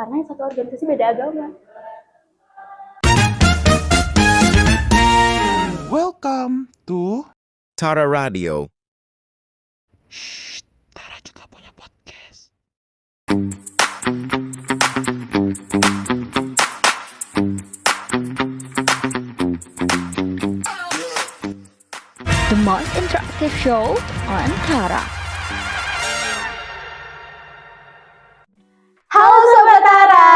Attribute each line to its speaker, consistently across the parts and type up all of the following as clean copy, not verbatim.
Speaker 1: karena yang satu organisasi beda agama.
Speaker 2: Welcome to
Speaker 3: Tara Radio.
Speaker 2: Tara juga punya podcast.
Speaker 4: The most interactive show on Tara.
Speaker 1: Halo Sobat Tara,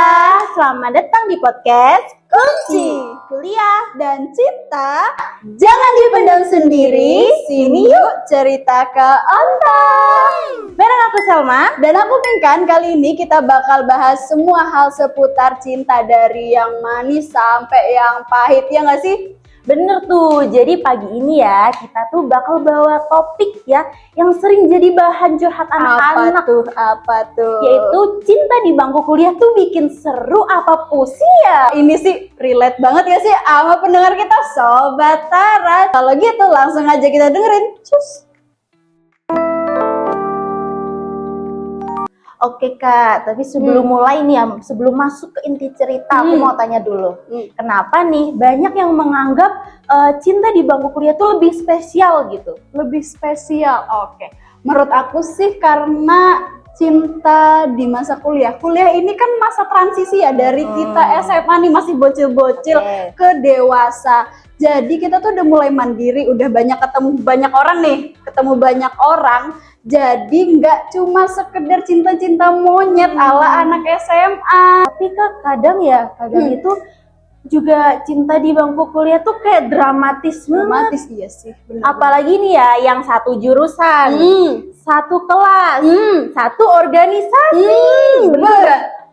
Speaker 1: selamat datang di podcast Kunci Kuliah dan Cinta. Jangan dipendam sendiri, sini yuk cerita ke ontai. Bareng aku Selma dan aku Pinkan. Kali ini kita bakal bahas semua hal seputar cinta, dari yang manis sampai yang pahit, ya nggak sih? Bener tuh, jadi pagi ini ya kita tuh bakal bawa topik ya yang sering jadi bahan curhat anak-anak. Apa tuh? Yaitu cinta di bangku kuliah tuh bikin seru apa pusing ya? Ini sih relate banget ya sih sama pendengar kita Sobat Tara. Kalau gitu langsung aja kita dengerin. Cus. Oke Kak, tapi sebelum mulai nih ya, sebelum masuk ke inti cerita, aku mau tanya dulu. Kenapa nih banyak yang menganggap cinta di bangku kuliah tuh lebih spesial gitu? Lebih spesial, oke. Menurut aku sih karena cinta di masa kuliah. Kuliah ini kan masa transisi ya, dari kita SMA nih masih bocil-bocil ke dewasa. Jadi kita tuh udah mulai mandiri, udah banyak ketemu banyak orang. Jadi nggak cuma sekedar cinta-cinta monyet ala anak SMA. Tapi Kak, kadang itu juga cinta di bangku kuliah tuh kayak dramatis banget. Iya sih. Bener. Apalagi nih ya, yang satu jurusan, satu kelas, satu organisasi.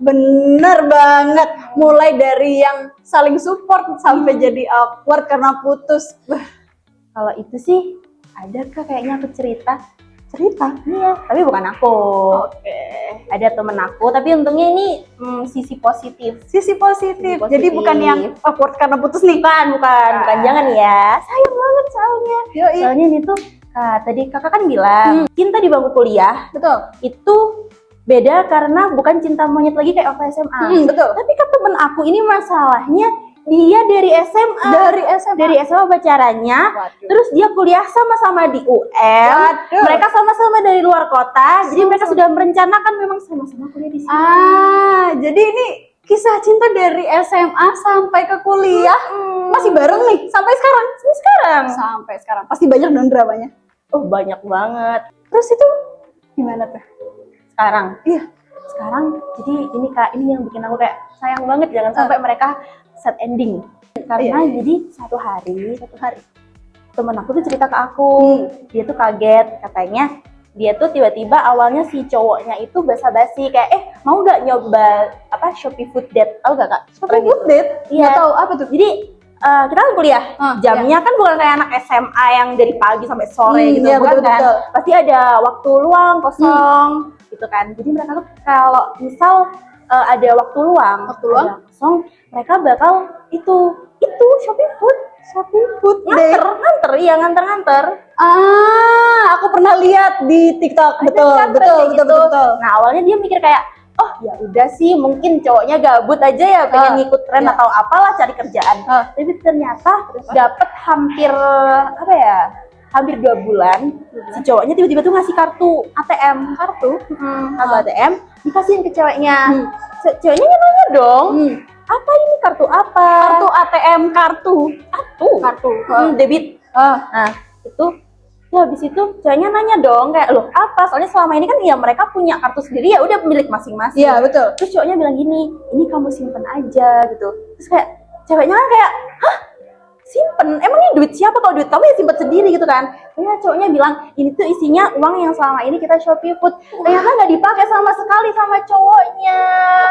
Speaker 1: Bener banget. Mulai dari yang saling support sampai jadi awkward karena putus. Kalau itu sih ada Kak, kayaknya aku cerita. Iya, tapi bukan aku. Ada temen aku, tapi untungnya ini sisi positif. Jadi bukan yang awkward karena putus nih. Bukan, jangan ya. Sayang banget soalnya. Soalnya ini tuh tadi kakak kan bilang cinta di bangku kuliah. Betul. Itu beda karena bukan cinta monyet lagi kayak waktu SMA. Betul. Tapi kan temen aku ini masalahnya dia dari SMA. Dari SMA pacarannya. Terus dia kuliah sama-sama di UM. Mereka sama-sama dari luar kota. Jadi mereka sudah merencanakan memang sama-sama kuliah di sini. Jadi ini kisah cinta dari SMA sampai ke kuliah. Masih bareng nih sampai sekarang. Sampai sekarang. Pasti banyak dong dramanya. Oh, banyak banget. Terus itu gimana tuh? Sekarang. Iya. Sekarang jadi ini Kak, ini yang bikin aku kayak sayang banget jangan sampai mereka sad ending. Karena jadi satu hari temen aku tuh cerita ke aku, dia tuh kaget, katanya dia tuh tiba-tiba awalnya si cowoknya itu basa-basi kayak mau nggak nyoba Shopee Food Date, tahu gak Kak? Shopee Food Date? Iya. Nggak tahu apa tuh. Jadi kita kan kuliah, jamnya kan bukan kayak anak SMA yang dari pagi sampai sore gitu, bukan kan? Pasti ada waktu luang kosong gitu kan. Jadi mereka tuh kalau misal ada waktu luang kosong, mereka bakal itu Shopee Food nganter. Aku pernah lihat di TikTok. Betul. Nah, awalnya dia mikir kayak, oh ya udah sih, mungkin cowoknya gabut aja ya, pengen ngikut tren atau apalah, cari kerjaan. Tapi ternyata dapet hampir 2 bulan, si cowoknya tiba-tiba tuh ngasih kartu ATM, ATM dikasihin ke ceweknya. Ceweknya nanya dong, apa ini kartu apa? Kartu ATM, kartu debit. Nah itu, ya habis itu ceweknya nanya dong kayak, loh apa? Soalnya selama ini kan ya mereka punya kartu sendiri, ya udah milik masing-masing. Iya betul. Terus cowoknya bilang gini, ini kamu simpen aja gitu. Terus kayak ceweknya kan kayak, hah? Simpen? Emangnya duit siapa? Kalau duit kamu ya simpen sendiri gitu kan. Ternyata cowoknya bilang, ini tuh isinya uang yang selama ini kita Shopee Food. Ternyata nggak dipakai sama sekali sama cowoknya.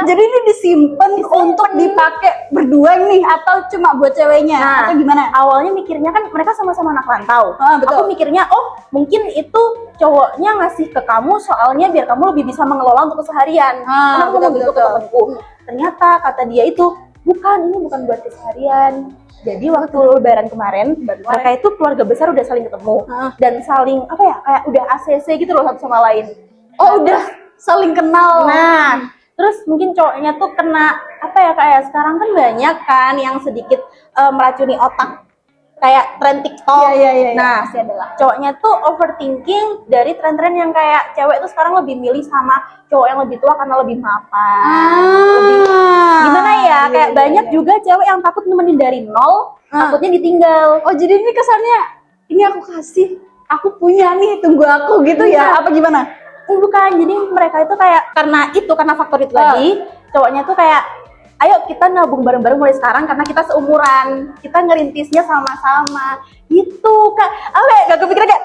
Speaker 1: Jadi ini disimpan untuk dipakai berdua nih, atau cuma buat ceweknya? Atau gimana? Awalnya mikirnya kan mereka sama-sama anak rantau. Aku mikirnya, oh mungkin itu cowoknya ngasih ke kamu soalnya biar kamu lebih bisa mengelola untuk keseharian. Karena aku ngomong gitu ke temanku. Ternyata kata dia itu, ini bukan buat keseharian. Jadi waktu lebaran kemarin, mereka itu keluarga besar udah saling ketemu dan saling kayak udah ACC gitu loh satu sama lain. Oh, udah saling kenal. Nah, Terus mungkin cowoknya tuh kena apa ya, kayak sekarang kan banyak kan yang sedikit meracuni otak kayak tren TikTok.
Speaker 3: Iya,
Speaker 1: Nah,
Speaker 3: pasti adalah.
Speaker 1: cowoknya tuh overthinking dari tren-tren yang kayak cewek tuh sekarang lebih milih sama cowok yang lebih tua karena lebih mapan. Lebih gimana ya? Kayak banyak juga cewek yang takut nemenin dari nol, takutnya ditinggal.
Speaker 3: Oh, jadi ini kesannya ini aku kasih, aku punya nih, tunggu aku gitu ya? Apa gimana?
Speaker 1: Bukan, jadi mereka itu kayak karena faktor itu tadi, cowoknya tuh kayak ayo kita nabung bareng-bareng mulai sekarang karena kita seumuran, kita ngerintisnya sama-sama gitu kak. Gak kepikiran kayak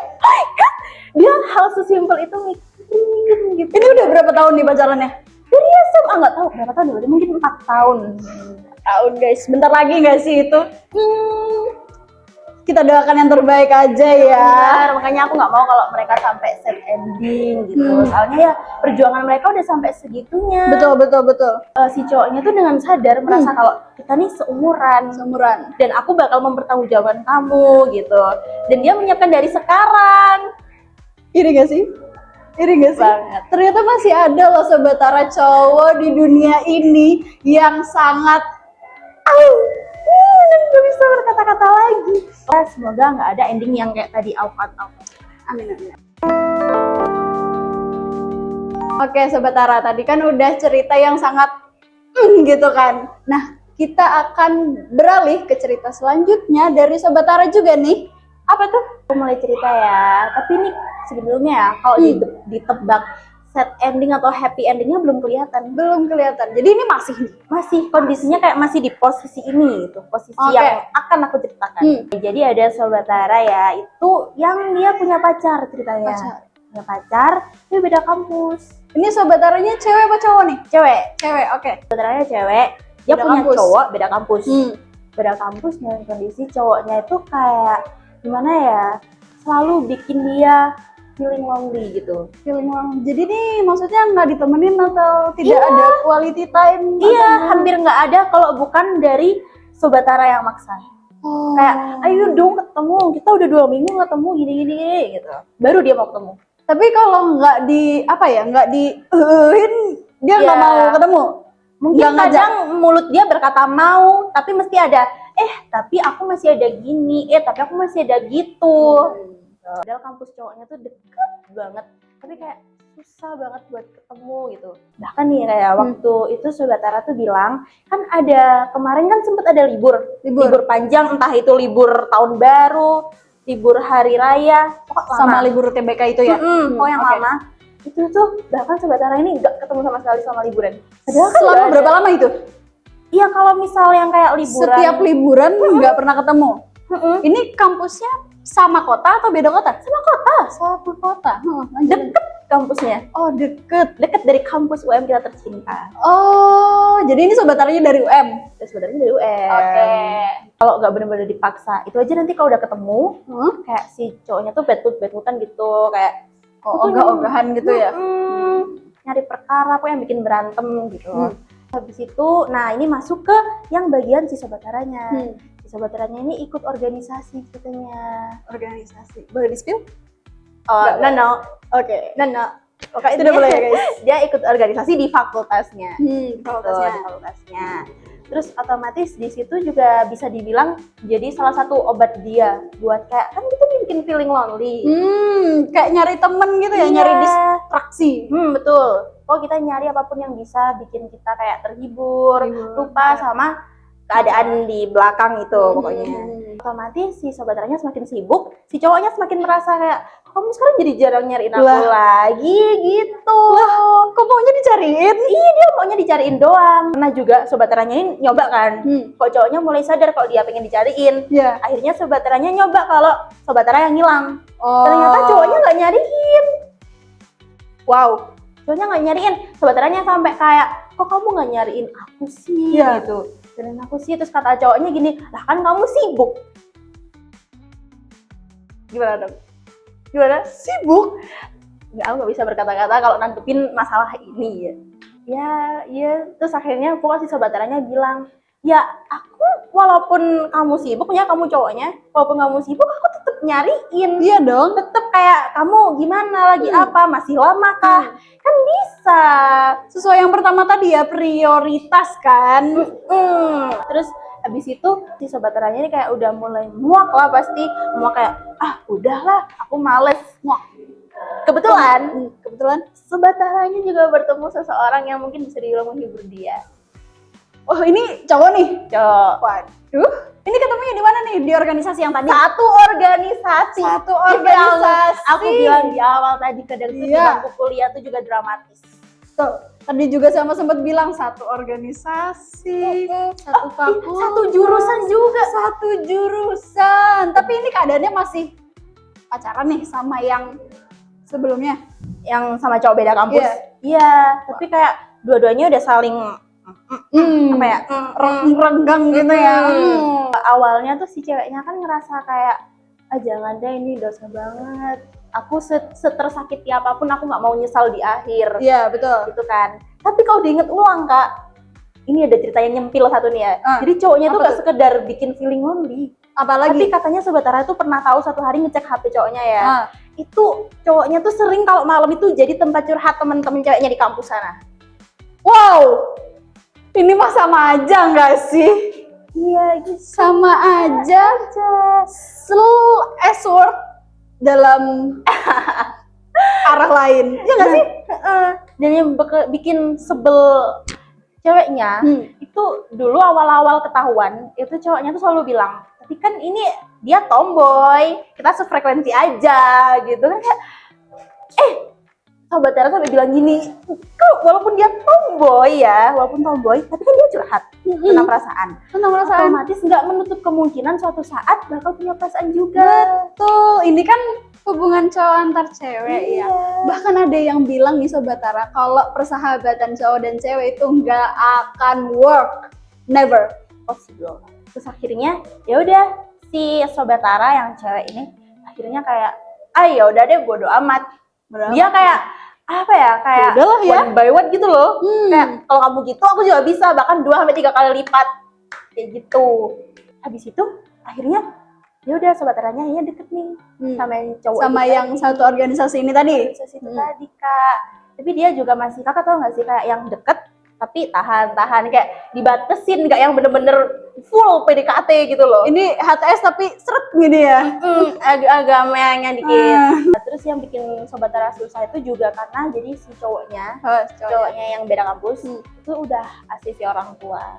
Speaker 1: dia hal sesimpel itu mikirin gitu.
Speaker 3: Ini udah berapa tahun nih pacarannya?
Speaker 1: Dari SMA nggak tahu berapa tahun dulu, mungkin 4 tahun.
Speaker 3: Tahun guys, bentar lagi nggak sih itu? Kita doakan yang terbaik aja ya.
Speaker 1: Benar, makanya aku nggak mau kalau mereka sampai set ending gitu. Soalnya ya perjuangan mereka udah sampai segitunya.
Speaker 3: Betul.
Speaker 1: Si cowoknya tuh dengan sadar merasa kalau kita nih seumuran dan aku bakal mempertanggungjawabkan kamu gitu. Dan dia menyiapkan dari sekarang.
Speaker 3: Iri gak sih?
Speaker 1: Banget.
Speaker 3: Ternyata masih ada loh Sobat Tara cowok di dunia ini yang sangat
Speaker 1: Gak bisa berkata-kata lagi. Semoga nggak ada ending yang kayak tadi out.
Speaker 3: amin. Oke Sobat Tara, tadi kan udah cerita yang sangat gitu kan. Nah, kita akan beralih ke cerita selanjutnya dari Sobat Tara juga nih.
Speaker 1: Apa tuh? Aku mulai cerita ya. Tapi ini sebelumnya ya, kalau ditebak set ending atau happy endingnya belum kelihatan.
Speaker 3: Jadi ini
Speaker 1: Masih kondisinya kayak masih di posisi ini gitu, posisi
Speaker 3: Oke.
Speaker 1: yang akan aku ceritakan. Jadi ada Sobat Tara ya, itu yang dia punya pacar ceritanya. Punya pacar, dia beda kampus.
Speaker 3: Ini Sobat Taranya cewek apa cowok nih?
Speaker 1: Cewek.
Speaker 3: Oke.
Speaker 1: Sobat Taranya cewek, dia
Speaker 3: Beda
Speaker 1: punya
Speaker 3: kampus.
Speaker 1: cowok beda kampus.
Speaker 3: Hmm.
Speaker 1: Beda kampus dengan kondisi cowoknya itu kayak gimana ya? Selalu bikin dia feeling lonely gitu.
Speaker 3: Feeling long. Jadi nih maksudnya nggak ditemenin atau tidak
Speaker 1: Iya.
Speaker 3: ada quality time?
Speaker 1: Iya, hampir nggak ada kalau bukan dari Sobat Tara yang maksa.
Speaker 3: Oh.
Speaker 1: Kayak, ayo dong ketemu, kita udah 2 minggu nggak ketemu gini gitu. Baru dia mau ketemu.
Speaker 3: Tapi kalau nggak nggak dia nggak
Speaker 1: Iya.
Speaker 3: mau ketemu.
Speaker 1: Mungkin
Speaker 3: Nggak ngajak.
Speaker 1: kadang mulut dia berkata mau, tapi mesti ada, tapi aku masih ada gini, tapi aku masih ada gitu. Padahal kampus cowoknya tuh deket banget, tapi kayak susah banget buat ketemu gitu. Bahkan nih kayak waktu itu Sobat Tara tuh bilang, kan ada kemarin kan sempet ada libur panjang, entah itu libur tahun baru, libur hari raya, pokoknya
Speaker 3: Sama
Speaker 1: lama.
Speaker 3: libur TBK itu ya?
Speaker 1: Oh yang
Speaker 3: oke.
Speaker 1: lama. Itu tuh bahkan Sobat Tara ini nggak ketemu sama sekali sama liburan. Padahal kan
Speaker 3: Selama
Speaker 1: nggak ada.
Speaker 3: berapa lama itu?
Speaker 1: Iya kalau misal yang kayak liburan.
Speaker 3: Setiap liburan nggak pernah ketemu.
Speaker 1: Mm-mm.
Speaker 3: Ini kampusnya sama kota atau beda kota?
Speaker 1: Sama kota.
Speaker 3: Satu kota.
Speaker 1: Deket kampusnya.
Speaker 3: Oh deket.
Speaker 1: Deket dari kampus UM kita tercinta.
Speaker 3: Oh jadi ini Sobat Taranya dari UM.
Speaker 1: Terus sebenarnya dari UM.
Speaker 3: Oke.
Speaker 1: Kalau nggak benar-benar dipaksa, itu aja nanti kalau udah ketemu, kayak si cowoknya tuh bad-mood-an gitu, kayak
Speaker 3: Ogah-ogahan gitu ya?
Speaker 1: nyari perkara, apa yang bikin berantem gitu. Habis itu, nah ini masuk ke yang bagian si Sobat Taranya. Si Sobat Taranya ini ikut organisasi katanya.
Speaker 3: Organisasi. Boleh di-spill?
Speaker 1: Oh, no.
Speaker 3: Oke.
Speaker 1: Pokoknya
Speaker 3: Tidak boleh ya guys.
Speaker 1: Dia ikut organisasi di fakultasnya.
Speaker 3: Fakultasnya.
Speaker 1: Di fakultasnya. Terus otomatis di situ juga bisa dibilang jadi salah satu obat dia buat kayak kan kita bikin feeling lonely.
Speaker 3: Kayak nyari temen gitu ya,
Speaker 1: Iya.
Speaker 3: nyari distraksi.
Speaker 1: Betul. Oh kita nyari apapun yang bisa bikin kita kayak terhibur, lupa sama keadaan di belakang itu pokoknya. Otomatis si Sobat Taranya semakin sibuk, si cowoknya semakin merasa kayak kamu sekarang jadi jarang nyariin aku lagi gitu.
Speaker 3: Kok maunya dicariin?
Speaker 1: Iya dia maunya dicariin doang. Karena juga Sobat Taranya ini nyoba kan. Kok cowoknya mulai sadar kalau dia pengen dicariin.
Speaker 3: Iya.
Speaker 1: Akhirnya Sobat Taranya nyoba kalau Sobat Tara yang hilang.
Speaker 3: Oh.
Speaker 1: Ternyata cowoknya nggak nyariin. Wow. Cowoknya nggak nyariin. Sobat Taranya sampai kayak kok kamu nggak nyariin aku sih gitu. Dan aku sih terus kata cowoknya gini, lah kan kamu sibuk. Gimana dong? Gimana?
Speaker 3: Sibuk?
Speaker 1: Nggak, aku nggak bisa berkata-kata kalau nanggepin masalah ini ya. Ya, terus akhirnya pokoknya si Sobat Taranya bilang,
Speaker 3: ya aku walaupun kamu sibuk ya, kamu cowoknya, walaupun kamu sibuk aku tetap nyariin.
Speaker 1: Iya dong.
Speaker 3: Tetap kayak kamu gimana lagi, apa masih lama kah? Kan bisa.
Speaker 1: Sesuai yang pertama tadi ya, prioritas kan.
Speaker 3: Terus habis itu si sobat Taranya ini kayak udah mulai muak lah, pasti muak kayak udahlah aku males. Kebetulan sobat Taranya juga bertemu seseorang yang mungkin bisa dibilang menghibur dia.
Speaker 1: Oh, ini cowok nih.
Speaker 3: Cok.
Speaker 1: Waduh, ini ketemunya di mana nih? Di organisasi yang tadi?
Speaker 3: Satu organisasi. Aku bilang di awal tadi, kadang tuh di bangku kuliah tuh juga dramatis.
Speaker 1: Tuh, tadi juga sama sempat bilang satu organisasi, satu fakultas,
Speaker 3: Satu jurusan juga.
Speaker 1: satu jurusan. Tapi ini keadaannya masih pacaran nih sama yang sebelumnya.
Speaker 3: Yang sama cowok beda kampus. Iya, tapi kayak dua-duanya udah saling apa ya,
Speaker 1: renggang gitu ya.
Speaker 3: Awalnya tuh si ceweknya kan ngerasa kayak jangan deh, ini dosa banget, aku setersakiti apapun aku nggak mau nyesal di akhir.
Speaker 1: Iya, betul.
Speaker 3: Gitu kan. Tapi kalau diinget ulang Kak, ini ada cerita yang nyempil satu nih ya. Jadi cowoknya tuh gak sekedar bikin feeling lonely,
Speaker 1: Apalagi?
Speaker 3: tapi katanya sobat Tara tuh pernah tahu suatu hari ngecek HP cowoknya ya. Itu cowoknya tuh sering kalau malam itu jadi tempat curhat teman-teman ceweknya di kampus sana.
Speaker 1: Wow, ini mah sama aja nggak sih?
Speaker 3: Iya, gitu.
Speaker 1: Sama aja. Word dalam arah lain. Ya nggak sih?
Speaker 3: Dan yang bikin sebel ceweknya itu dulu awal-awal ketahuan itu cowoknya tuh selalu bilang, tapi kan ini dia tomboy, kita sefrekuensi aja gitu kan. Kayak sobat Tara sampai bilang gini, walaupun dia tomboy ya, tapi kan dia curhat tentang perasaan. Otomatis nggak menutup kemungkinan suatu saat bakal punya perasaan juga.
Speaker 1: Betul, ini kan hubungan cowok antar cewek ya. Bahkan ada yang bilang nih sobat Tara, kalau persahabatan cowok dan cewek itu nggak akan work, never
Speaker 3: Possible. Terus akhirnya ya udah si sobat Tara yang cewek ini akhirnya kayak ya udah deh, bodo amat. Dia kayak apa ya, kayak
Speaker 1: udahlah ya,
Speaker 3: one by one gitu loh. Kayak kalau kamu gitu aku juga bisa, bahkan 2-3 kali lipat kayak gitu. Habis itu akhirnya ya udah sobat Taranya akhirnya deket nih sama yang cowok
Speaker 1: sama
Speaker 3: itu
Speaker 1: yang
Speaker 3: tadi.
Speaker 1: satu organisasi ini tadi.
Speaker 3: Organisasi itu tadi Kak. Tapi dia juga masih, Kakak tau gak sih, kayak yang deket tapi tahan kayak dibatesin, gak yang bener-bener full PDKT gitu loh.
Speaker 1: Ini HTS tapi seret gini ya.
Speaker 3: Agak-agak meyangnya dikit. Nah, terus yang bikin sobat Tara susah itu juga karena jadi si cowoknya yang beda kampus itu udah asisi orang tua.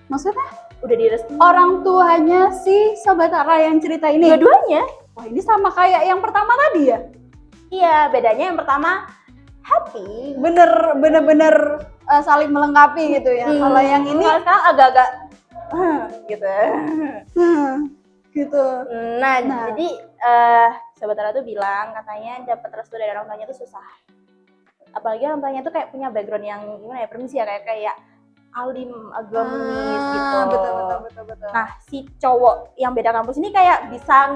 Speaker 1: Maksudnya
Speaker 3: Udah direstuin
Speaker 1: orang tuanya si sobat Tara yang cerita ini.
Speaker 3: dua-duanya.
Speaker 1: Wah, ini sama kayak yang pertama tadi ya.
Speaker 3: Iya, bedanya yang pertama happy,
Speaker 1: Bener-bener saling melengkapi gitu ya. Kalau yang ini
Speaker 3: kalau sekarang agak-agak gitu.
Speaker 1: gitu.
Speaker 3: Nah, jadi sobat Tara tuh bilang katanya dapat restu dari orang tuanya tuh susah. Apalagi orang tuanya tuh kayak punya background yang gimana ya, permisi ya, kayak alim agamis gitu.
Speaker 1: Betul.
Speaker 3: Nah, si cowok yang beda kampus ini kayak bisa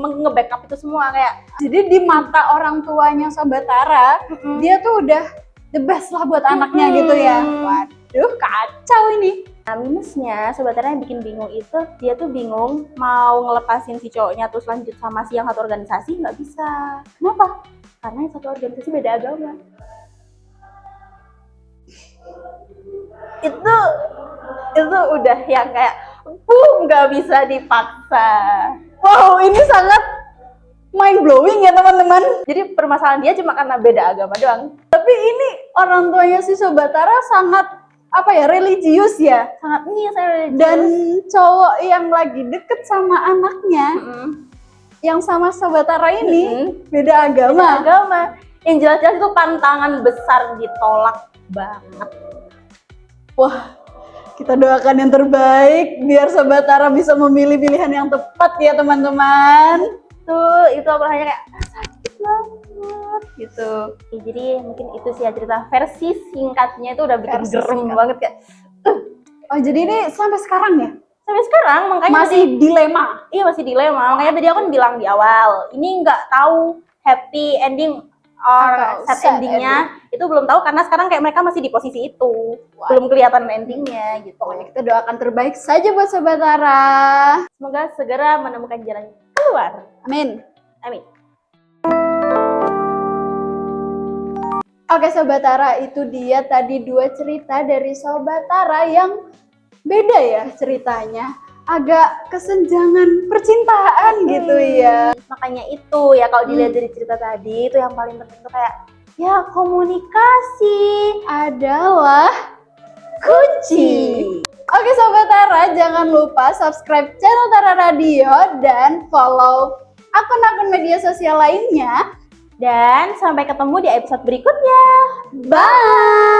Speaker 3: nge-backup itu semua kayak.
Speaker 1: Jadi di mata orang tuanya sobat Tara, dia tuh udah the best lah buat anaknya gitu ya. Waduh, kacau ini.
Speaker 3: Nah, minusnya sobat Tara yang bikin bingung itu, dia tuh bingung mau ngelepasin si cowoknya terus lanjut sama si yang satu organisasi, nggak bisa. Kenapa? Karena yang satu organisasi beda agama. Itu udah yang kayak nggak bisa dipaksa.
Speaker 1: Wow, ini sangat mind blowing ya teman-teman.
Speaker 3: Jadi permasalahan dia cuma karena beda agama doang.
Speaker 1: Tapi ini orang tuanya si sobat Tara sangat religius ya.
Speaker 3: Sangat religius.
Speaker 1: Dan cowok yang lagi deket sama anaknya, yang sama sobat Tara ini beda agama.
Speaker 3: Beda agama. Yang jelas-jelas itu tantangan besar, ditolak banget.
Speaker 1: Wah, kita doakan yang terbaik biar sobat Tara bisa memilih pilihan yang tepat ya teman-teman.
Speaker 3: Itu aku hanya kayak sakit banget gitu. Jadi mungkin itu sih ya cerita versi singkatnya, itu udah bikin gerem banget kayak.
Speaker 1: Oh, jadi ini sampai sekarang ya?
Speaker 3: Sampai sekarang makanya
Speaker 1: masih dilema.
Speaker 3: Iya, masih dilema. Makanya tadi aku kan bilang di awal, ini nggak tahu happy ending
Speaker 1: Atau
Speaker 3: sad
Speaker 1: sad
Speaker 3: endingnya itu belum tahu karena sekarang kayak mereka masih di posisi itu.
Speaker 1: Wah.
Speaker 3: Belum kelihatan endingnya gitu.
Speaker 1: Pokoknya kita doakan terbaik saja buat Sobat Tara.
Speaker 3: Semoga segera menemukan jalan keluar.
Speaker 1: Amin.
Speaker 3: Amin.
Speaker 1: Oke Sobat Tara, itu dia tadi 2 cerita dari Sobat Tara yang beda ya ceritanya. Agak kesenjangan percintaan gitu ya.
Speaker 3: Makanya itu ya kalau dilihat dari cerita tadi itu yang paling penting tuh kayak ya komunikasi
Speaker 1: Adalah kunci. Oke Sobat Tara, jangan lupa subscribe channel Tara Radio dan follow akun-akun media sosial lainnya.
Speaker 3: dan sampai ketemu di episode berikutnya.
Speaker 1: Bye!